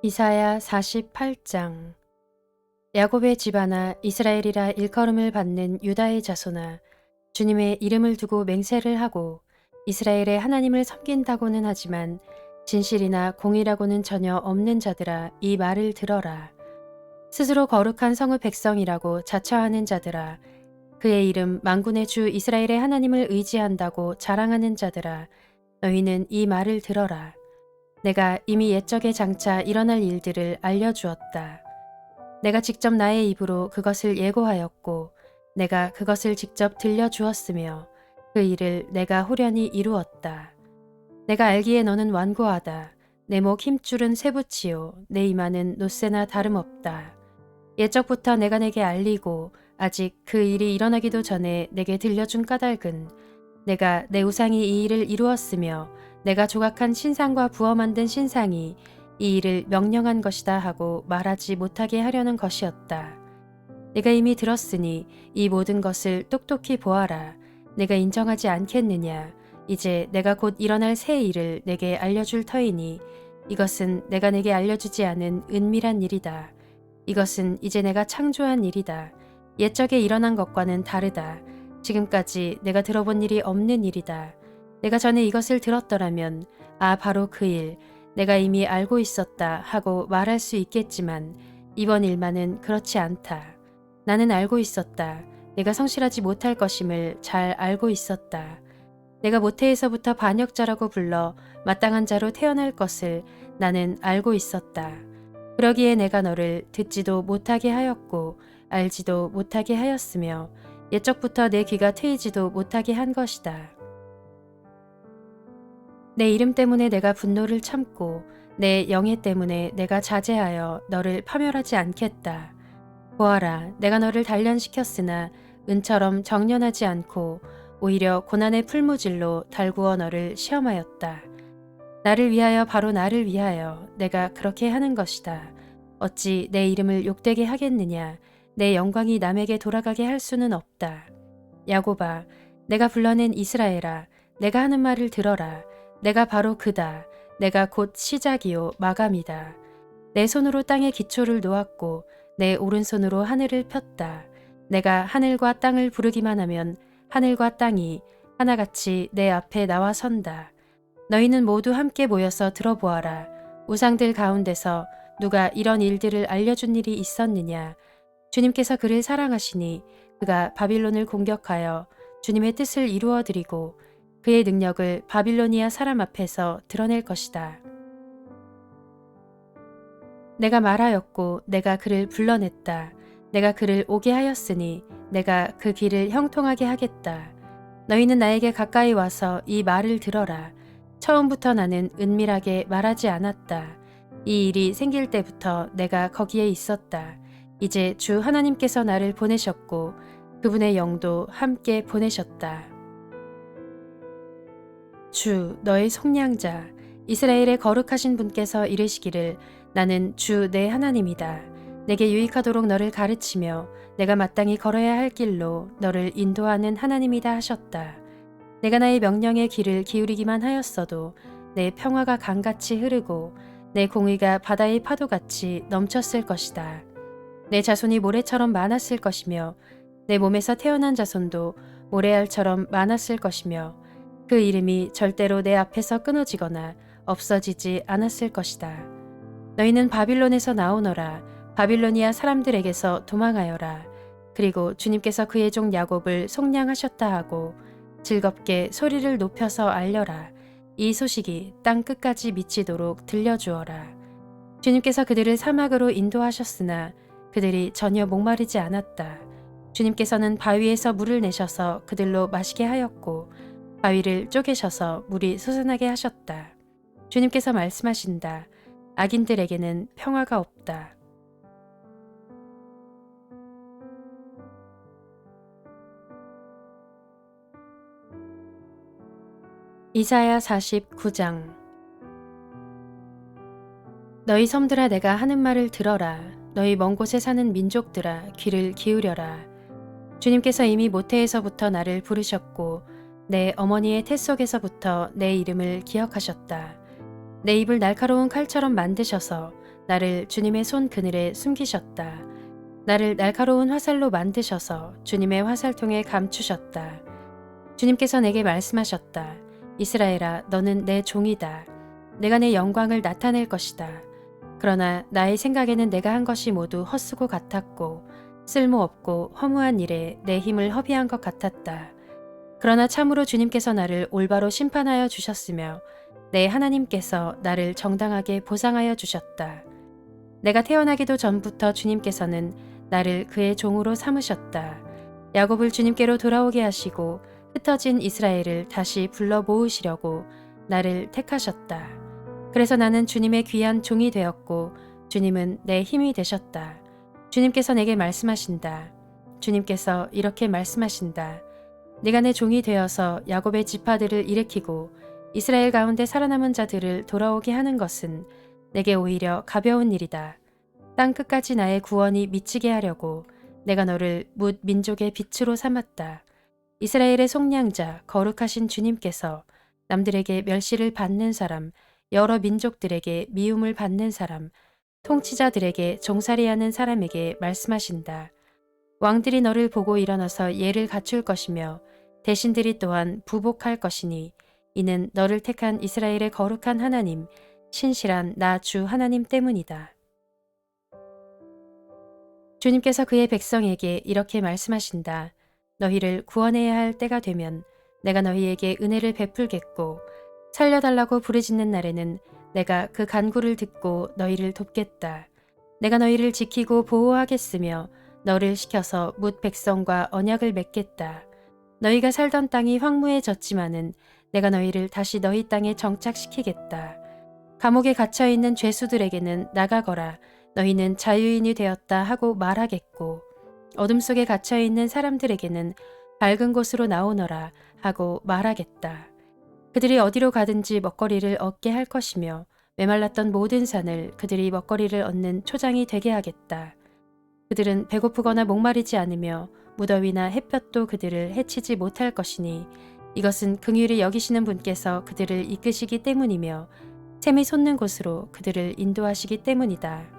이사야 48장. 야곱의 집안아, 이스라엘이라 일컬음을 받는 유다의 자손아, 주님의 이름을 두고 맹세를 하고 이스라엘의 하나님을 섬긴다고는 하지만 진실이나 공의라고는 전혀 없는 자들아, 이 말을 들어라. 스스로 거룩한 성의 백성이라고 자처하는 자들아, 그의 이름 만군의 주 이스라엘의 하나님을 의지한다고 자랑하는 자들아, 너희는 이 말을 들어라. 내가 이미 옛적에 장차 일어날 일들을 알려주었다. 내가 직접 나의 입으로 그것을 예고하였고 내가 그것을 직접 들려주었으며 그 일을 내가 호련히 이루었다. 내가 알기에 너는 완고하다. 내 목 힘줄은 쇠붙이요 내 이마는 노쇠나 다름없다. 옛적부터 내가 내게 알리고 아직 그 일이 일어나기도 전에 내게 들려준 까닭은 내가 내 우상이 이 일을 이루었으며 내가 조각한 신상과 부어 만든 신상이 이 일을 명령한 것이다 하고 말하지 못하게 하려는 것이었다. 내가 이미 들었으니 이 모든 것을 똑똑히 보아라. 내가 인정하지 않겠느냐. 이제 내가 곧 일어날 새 일을 내게 알려줄 터이니 이것은 내가 내게 알려주지 않은 은밀한 일이다. 이것은 이제 내가 창조한 일이다. 옛적에 일어난 것과는 다르다. 지금까지 내가 들어본 일이 없는 일이다. 내가 전에 이것을 들었더라면 아 바로 그 일, 내가 이미 알고 있었다 하고 말할 수 있겠지만 이번 일만은 그렇지 않다. 나는 알고 있었다. 내가 성실하지 못할 것임을 잘 알고 있었다. 내가 모태에서부터 반역자라고 불러 마땅한 자로 태어날 것을 나는 알고 있었다. 그러기에 내가 너를 듣지도 못하게 하였고 알지도 못하게 하였으며 옛적부터 내 귀가 트이지도 못하게 한 것이다. 내 이름 때문에 내가 분노를 참고 내 영예 때문에 내가 자제하여 너를 파멸하지 않겠다. 보아라, 내가 너를 단련시켰으나 은처럼 정련하지 않고 오히려 고난의 풀무질로 달구어 너를 시험하였다. 나를 위하여 바로 나를 위하여 내가 그렇게 하는 것이다. 어찌 내 이름을 욕되게 하겠느냐. 내 영광이 남에게 돌아가게 할 수는 없다. 야곱아, 내가 불러낸 이스라엘아, 내가 하는 말을 들어라. 내가 바로 그다. 내가 곧 시작이요 마감이다. 내 손으로 땅의 기초를 놓았고 내 오른손으로 하늘을 폈다. 내가 하늘과 땅을 부르기만 하면 하늘과 땅이 하나같이 내 앞에 나와 선다. 너희는 모두 함께 모여서 들어보아라. 우상들 가운데서 누가 이런 일들을 알려준 일이 있었느냐. 주님께서 그를 사랑하시니 그가 바빌론을 공격하여 주님의 뜻을 이루어드리고 그의 능력을 바빌로니아 사람 앞에서 드러낼 것이다. 내가 말하였고 내가 그를 불러냈다. 내가 그를 오게 하였으니 내가 그 길을 형통하게 하겠다. 너희는 나에게 가까이 와서 이 말을 들어라. 처음부터 나는 은밀하게 말하지 않았다. 이 일이 생길 때부터 내가 거기에 있었다. 이제 주 하나님께서 나를 보내셨고 그분의 영도 함께 보내셨다. 주 너의 속량자 이스라엘의 거룩하신 분께서 이르시기를 나는 주 내 하나님이다. 내게 유익하도록 너를 가르치며 내가 마땅히 걸어야 할 길로 너를 인도하는 하나님이다 하셨다. 내가 나의 명령의 귀를 기울이기만 하였어도 내 평화가 강같이 흐르고 내 공의가 바다의 파도같이 넘쳤을 것이다. 내 자손이 모래처럼 많았을 것이며 내 몸에서 태어난 자손도 모래알처럼 많았을 것이며 그 이름이 절대로 내 앞에서 끊어지거나 없어지지 않았을 것이다. 너희는 바빌론에서 나오너라. 바빌로니아 사람들에게서 도망하여라. 그리고 주님께서 그의 종 야곱을 속량하셨다 하고 즐겁게 소리를 높여서 알려라. 이 소식이 땅 끝까지 미치도록 들려주어라. 주님께서 그들을 사막으로 인도하셨으나 그들이 전혀 목마르지 않았다. 주님께서는 바위에서 물을 내셔서 그들로 마시게 하였고 바위를 쪼개셔서 물이 솟아나게 하셨다. 주님께서 말씀하신다. 악인들에게는 평화가 없다. 이사야 49장. 너희 섬들아 내가 하는 말을 들어라. 너희 먼 곳에 사는 민족들아 귀를 기울여라. 주님께서 이미 모태에서부터 나를 부르셨고 내 어머니의 태 속에서부터 내 이름을 기억하셨다. 내 입을 날카로운 칼처럼 만드셔서 나를 주님의 손 그늘에 숨기셨다. 나를 날카로운 화살로 만드셔서 주님의 화살통에 감추셨다. 주님께서 내게 말씀하셨다. 이스라엘아, 너는 내 종이다. 내가 내 영광을 나타낼 것이다. 그러나 나의 생각에는 내가 한 것이 모두 헛수고 같았고 쓸모없고 허무한 일에 내 힘을 허비한 것 같았다. 그러나 참으로 주님께서 나를 올바로 심판하여 주셨으며 내 하나님께서 나를 정당하게 보상하여 주셨다. 내가 태어나기도 전부터 주님께서는 나를 그의 종으로 삼으셨다. 야곱을 주님께로 돌아오게 하시고 흩어진 이스라엘을 다시 불러 모으시려고 나를 택하셨다. 그래서 나는 주님의 귀한 종이 되었고 주님은 내 힘이 되셨다. 주님께서 내게 말씀하신다. 주님께서 이렇게 말씀하신다. 네가 내 종이 되어서 야곱의 지파들을 일으키고 이스라엘 가운데 살아남은 자들을 돌아오게 하는 것은 내게 오히려 가벼운 일이다. 땅 끝까지 나의 구원이 미치게 하려고 내가 너를 뭇 민족의 빛으로 삼았다. 이스라엘의 속량자 거룩하신 주님께서 남들에게 멸시를 받는 사람, 여러 민족들에게 미움을 받는 사람, 통치자들에게 종살이하는 사람에게 말씀하신다. 왕들이 너를 보고 일어나서 예를 갖출 것이며 대신들이 또한 부복할 것이니 이는 너를 택한 이스라엘의 거룩한 하나님, 신실한 나 주 하나님 때문이다. 주님께서 그의 백성에게 이렇게 말씀하신다. 너희를 구원해야 할 때가 되면 내가 너희에게 은혜를 베풀겠고 살려달라고 부르짖는 날에는 내가 그 간구를 듣고 너희를 돕겠다. 내가 너희를 지키고 보호하겠으며 너를 시켜서 뭇 백성과 언약을 맺겠다. 너희가 살던 땅이 황무해졌지만은 내가 너희를 다시 너희 땅에 정착시키겠다. 감옥에 갇혀있는 죄수들에게는 나가거라. 너희는 자유인이 되었다 하고 말하겠고 어둠 속에 갇혀있는 사람들에게는 밝은 곳으로 나오너라 하고 말하겠다. 그들이 어디로 가든지 먹거리를 얻게 할 것이며 메말랐던 모든 산을 그들이 먹거리를 얻는 초장이 되게 하겠다. 그들은 배고프거나 목마르지 않으며 무더위나 햇볕도 그들을 해치지 못할 것이니 이것은 긍휼히 여기시는 분께서 그들을 이끄시기 때문이며 샘이 솟는 곳으로 그들을 인도하시기 때문이다.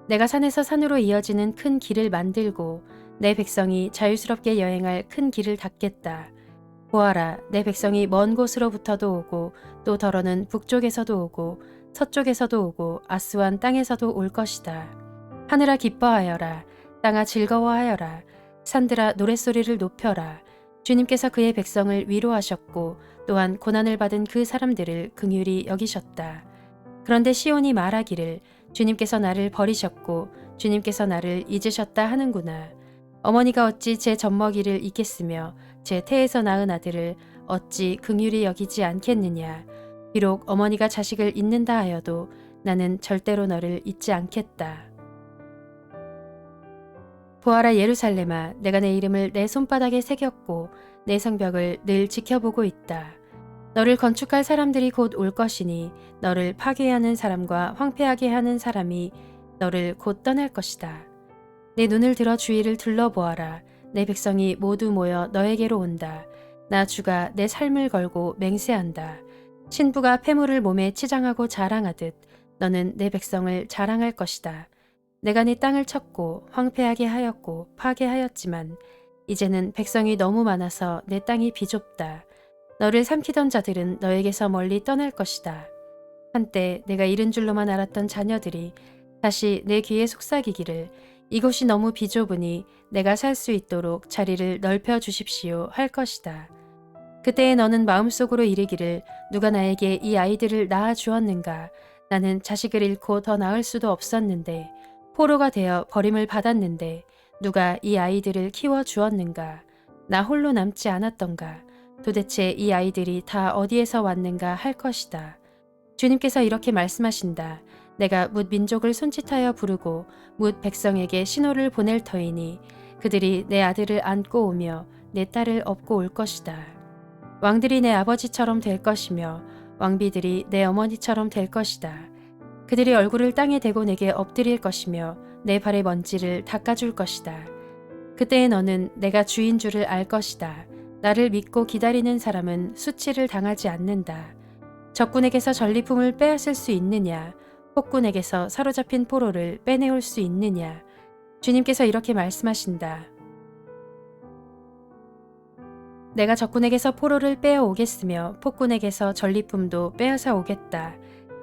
내가 산에서 산으로 이어지는 큰 길을 만들고 내 백성이 자유스럽게 여행할 큰 길을 닦겠다. 보아라, 내 백성이 먼 곳으로부터도 오고 또 더러는 북쪽에서도 오고 서쪽에서도 오고 아스완 땅에서도 올 것이다. 하늘아 기뻐하여라. 땅아 즐거워하여라. 산들아 노랫소리를 높여라. 주님께서 그의 백성을 위로하셨고 또한 고난을 받은 그 사람들을 긍휼히 여기셨다. 그런데 시온이 말하기를 주님께서 나를 버리셨고 주님께서 나를 잊으셨다 하는구나. 어머니가 어찌 제 젖먹이를 잊겠으며 제 태에서 낳은 아들을 어찌 긍휼히 여기지 않겠느냐. 비록 어머니가 자식을 잊는다 하여도 나는 절대로 너를 잊지 않겠다. 보아라 예루살렘아, 내가 내 이름을 내 손바닥에 새겼고 내 성벽을 늘 지켜보고 있다. 너를 건축할 사람들이 곧 올 것이니 너를 파괴하는 사람과 황폐하게 하는 사람이 너를 곧 떠날 것이다. 내 눈을 들어 주위를 둘러보아라. 내 백성이 모두 모여 너에게로 온다. 나 주가 내 삶을 걸고 맹세한다. 신부가 폐물을 몸에 치장하고 자랑하듯 너는 내 백성을 자랑할 것이다. 내가 네 땅을 쳤고 황폐하게 하였고 파괴하였지만 이제는 백성이 너무 많아서 내 땅이 비좁다. 너를 삼키던 자들은 너에게서 멀리 떠날 것이다. 한때 내가 잃은 줄로만 알았던 자녀들이 다시 내 귀에 속삭이기를 이곳이 너무 비좁으니 내가 살 수 있도록 자리를 넓혀 주십시오 할 것이다. 그때에 너는 마음속으로 이르기를 누가 나에게 이 아이들을 낳아 주었는가. 나는 자식을 잃고 더 낳을 수도 없었는데 포로가 되어 버림을 받았는데 누가 이 아이들을 키워 주었는가. 나 홀로 남지 않았던가. 도대체 이 아이들이 다 어디에서 왔는가 할 것이다. 주님께서 이렇게 말씀하신다. 내가 뭇 민족을 손짓하여 부르고 뭇 백성에게 신호를 보낼 터이니 그들이 내 아들을 안고 오며 내 딸을 업고 올 것이다. 왕들이 내 아버지처럼 될 것이며 왕비들이 내 어머니처럼 될 것이다. 그들이 얼굴을 땅에 대고 내게 엎드릴 것이며 내 발의 먼지를 닦아줄 것이다. 그때에 너는 내가 주인 줄을 알 것이다. 나를 믿고 기다리는 사람은 수치를 당하지 않는다. 적군에게서 전리품을 빼앗을 수 있느냐? 폭군에게서 사로잡힌 포로를 빼내올 수 있느냐? 주님께서 이렇게 말씀하신다. 내가 적군에게서 포로를 빼어 오겠으며 폭군에게서 전리품도 빼앗아 오겠다.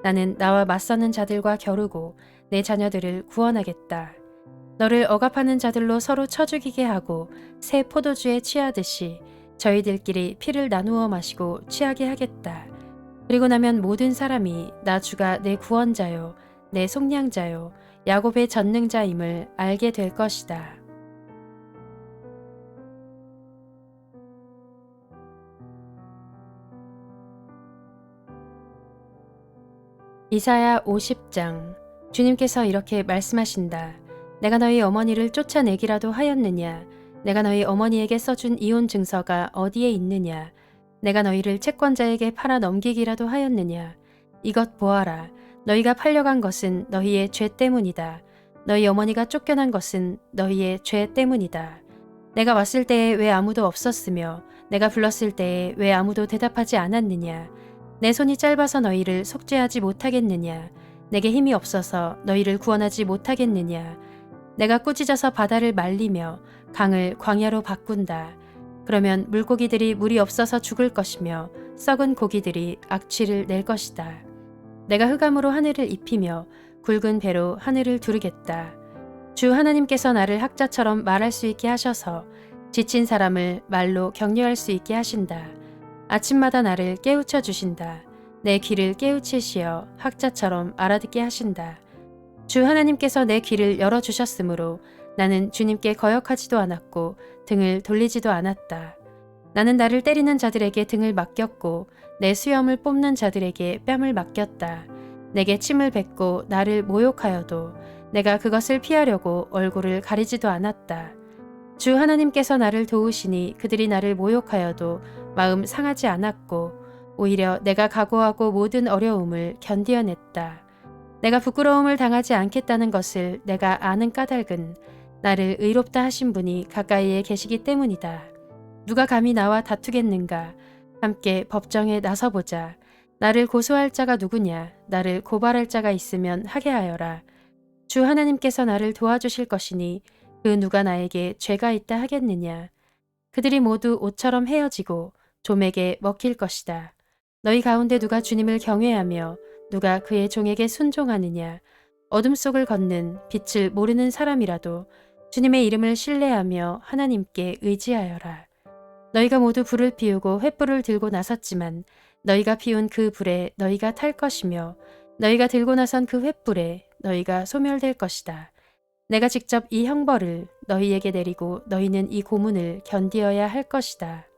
나는 나와 맞서는 자들과 겨루고 내 자녀들을 구원하겠다. 너를 억압하는 자들로 서로 쳐 죽이게 하고 새 포도주에 취하듯이 저희들끼리 피를 나누어 마시고 취하게 하겠다. 그리고 나면 모든 사람이 나 주가 내 구원자요, 내 속량자요, 야곱의 전능자임을 알게 될 것이다. 이사야 50장. 주님께서 이렇게 말씀하신다. 내가 너희 어머니를 쫓아내기라도 하였느냐? 내가 너희 어머니에게 써준 이혼 증서가 어디에 있느냐? 내가 너희를 채권자에게 팔아 넘기기라도 하였느냐? 이것 보아라. 너희가 팔려간 것은 너희의 죄 때문이다. 너희 어머니가 쫓겨난 것은 너희의 죄 때문이다. 내가 왔을 때에 왜 아무도 없었으며 내가 불렀을 때에 왜 아무도 대답하지 않았느냐? 내 손이 짧아서 너희를 속죄하지 못하겠느냐? 내게 힘이 없어서 너희를 구원하지 못하겠느냐? 내가 꾸짖어서 바다를 말리며 강을 광야로 바꾼다. 그러면 물고기들이 물이 없어서 죽을 것이며 썩은 고기들이 악취를 낼 것이다. 내가 흑암으로 하늘을 입히며 굵은 배로 하늘을 두르겠다. 주 하나님께서 나를 학자처럼 말할 수 있게 하셔서 지친 사람을 말로 격려할 수 있게 하신다. 아침마다 나를 깨우쳐 주신다. 내 귀를 깨우치시어 학자처럼 알아듣게 하신다. 주 하나님께서 내 귀를 열어주셨으므로 나는 주님께 거역하지도 않았고 등을 돌리지도 않았다. 나는 나를 때리는 자들에게 등을 맡겼고 내 수염을 뽑는 자들에게 뺨을 맡겼다. 내게 침을 뱉고 나를 모욕하여도 내가 그것을 피하려고 얼굴을 가리지도 않았다. 주 하나님께서 나를 도우시니 그들이 나를 모욕하여도 마음 상하지 않았고 오히려 내가 각오하고 모든 어려움을 견디어냈다. 내가 부끄러움을 당하지 않겠다는 것을 내가 아는 까닭은 나를 의롭다 하신 분이 가까이에 계시기 때문이다. 누가 감히 나와 다투겠는가? 함께 법정에 나서보자. 나를 고소할 자가 누구냐? 나를 고발할 자가 있으면 하게 하여라. 주 하나님께서 나를 도와주실 것이니 그 누가 나에게 죄가 있다 하겠느냐? 그들이 모두 옷처럼 헤어지고 좀에게 먹힐 것이다. 너희 가운데 누가 주님을 경외하며 누가 그의 종에게 순종하느냐? 어둠 속을 걷는 빛을 모르는 사람이라도 주님의 이름을 신뢰하며 하나님께 의지하여라. 너희가 모두 불을 피우고 횃불을 들고 나섰지만 너희가 피운 그 불에 너희가 탈 것이며 너희가 들고 나선 그 횃불에 너희가 소멸될 것이다. 내가 직접 이 형벌을 너희에게 내리고 너희는 이 고문을 견디어야 할 것이다.